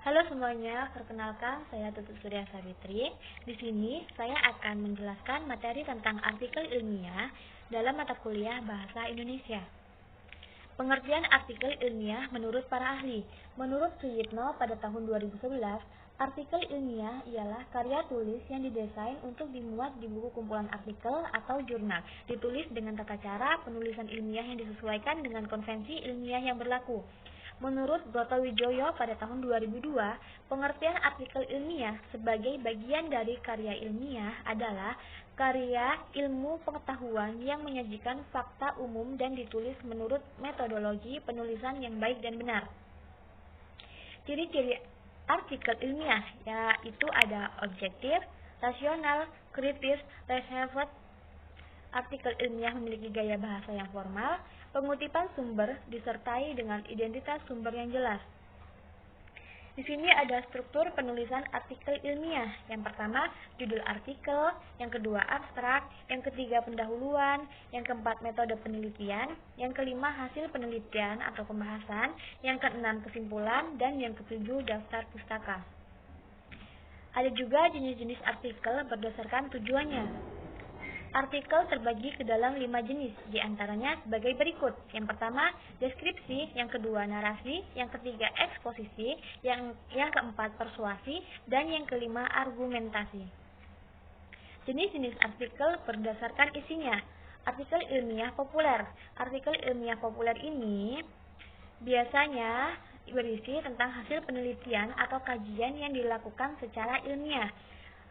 Halo semuanya, perkenalkan saya Tutut Surya Savitri. Di sini saya akan menjelaskan materi tentang artikel ilmiah dalam mata kuliah Bahasa Indonesia. Pengertian artikel ilmiah menurut para ahli. Menurut Suyitno pada tahun 2011, artikel ilmiah ialah karya tulis yang didesain untuk dimuat di buku kumpulan artikel atau jurnal, ditulis dengan tata cara penulisan ilmiah yang disesuaikan dengan konvensi ilmiah yang berlaku. Menurut Broto Wijoyo pada tahun 2002, pengertian artikel ilmiah sebagai bagian dari karya ilmiah adalah karya ilmu pengetahuan yang menyajikan fakta umum dan ditulis menurut metodologi penulisan yang baik dan benar. Ciri-ciri artikel ilmiah yaitu ada objektif, rasional, kritis, reserved. Artikel ilmiah memiliki gaya bahasa yang formal, pengutipan sumber disertai dengan identitas sumber yang jelas. Di sini ada struktur penulisan artikel ilmiah. Yang pertama, judul artikel, yang kedua abstrak, yang ketiga pendahuluan, yang keempat metode penelitian, yang kelima hasil penelitian atau pembahasan, yang keenam kesimpulan, dan yang ketujuh daftar pustaka. Ada juga jenis-jenis artikel berdasarkan tujuannya. Artikel terbagi ke dalam 5 jenis, diantaranya sebagai berikut. Yang pertama, deskripsi, yang kedua, narasi, yang ketiga, eksposisi, yang keempat, persuasi, dan yang kelima, argumentasi. Jenis-jenis artikel berdasarkan isinya. Artikel ilmiah populer. Artikel ilmiah populer ini biasanya berisi tentang hasil penelitian atau kajian yang dilakukan secara ilmiah.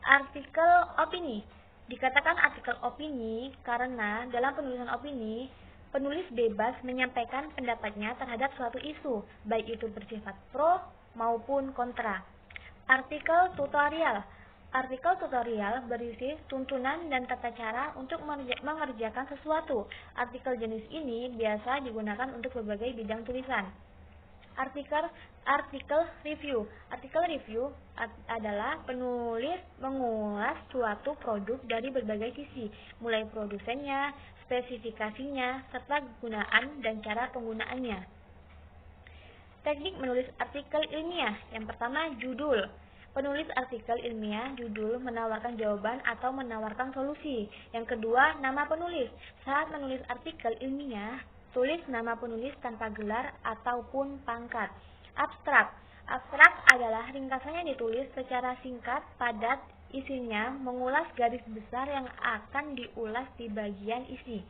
Artikel opini. Dikatakan artikel opini karena dalam penulisan opini, penulis bebas menyampaikan pendapatnya terhadap suatu isu, baik itu bersifat pro maupun kontra. Artikel tutorial. Artikel tutorial berisi tuntunan dan tata cara untuk mengerjakan sesuatu. Artikel jenis ini biasa digunakan untuk berbagai bidang tulisan. Artikel review. Artikel review adalah penulis mengulas suatu produk dari berbagai sisi, mulai produsennya, spesifikasinya, serta kegunaan dan cara penggunaannya. Teknik menulis artikel ilmiah. Yang pertama, judul. Penulis artikel ilmiah judul menawarkan jawaban atau menawarkan solusi. Yang kedua, nama penulis. Saat menulis artikel ilmiah, tulis nama penulis tanpa gelar ataupun pangkat. Abstrak. Abstrak adalah ringkasan yang ditulis secara singkat, padat, isinya mengulas garis besar yang akan diulas di bagian isi.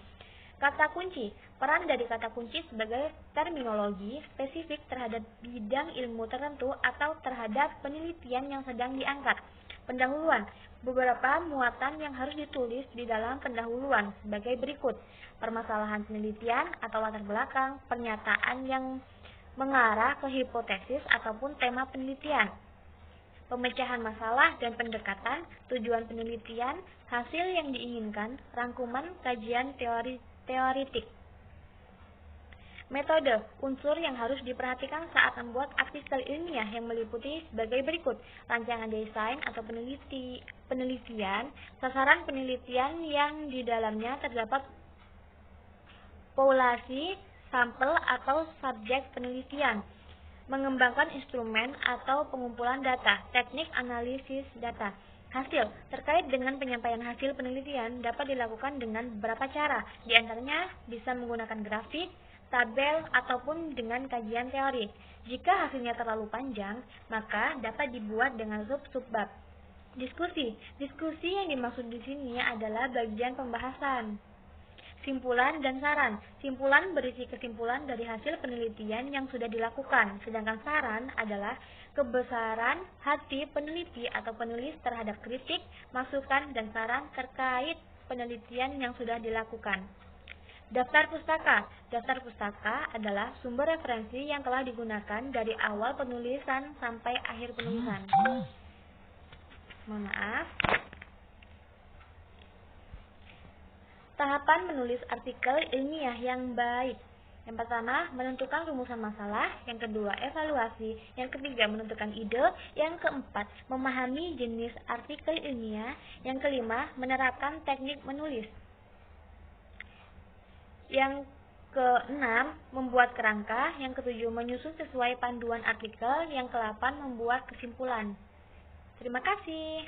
Kata kunci. Peran dari kata kunci sebagai terminologi spesifik terhadap bidang ilmu tertentu atau terhadap penelitian yang sedang diangkat. Pendahuluan. Beberapa muatan yang harus ditulis di dalam pendahuluan sebagai berikut. Permasalahan penelitian atau latar belakang, pernyataan yang mengarah ke hipotesis ataupun tema penelitian. Pemecahan masalah dan pendekatan, tujuan penelitian, hasil yang diinginkan, rangkuman kajian teoritik. Metode, unsur yang harus diperhatikan saat membuat artikel ilmiah yang meliputi sebagai berikut. Rancangan desain atau penelitian, sasaran penelitian yang di dalamnya terdapat populasi, sampel atau subjek penelitian. Mengembangkan instrumen atau pengumpulan data, teknik analisis data. Hasil, terkait dengan penyampaian hasil penelitian dapat dilakukan dengan beberapa cara, di antaranya bisa menggunakan grafik, tabel, ataupun dengan kajian teori. Jika hasilnya terlalu panjang, maka dapat dibuat dengan sub-bab. Diskusi yang dimaksud di sini adalah bagian pembahasan. Simpulan dan saran. Simpulan berisi kesimpulan dari hasil penelitian yang sudah dilakukan, sedangkan saran adalah kebesaran hati peneliti atau penulis terhadap kritik, masukan, dan saran terkait penelitian yang sudah dilakukan. Daftar pustaka. Daftar pustaka adalah sumber referensi yang telah digunakan dari awal penulisan sampai akhir penulisan. Mohon maaf. Tahapan menulis artikel ilmiah yang baik. Yang pertama, menentukan rumusan masalah. Yang kedua, evaluasi. Yang ketiga, menentukan ide. Yang keempat, memahami jenis artikel ilmiah. Yang kelima, menerapkan teknik menulis. Yang Keenam, membuat kerangka. Yang ketujuh, menyusun sesuai panduan artikel. Yang ke-8, membuat kesimpulan. Terima kasih.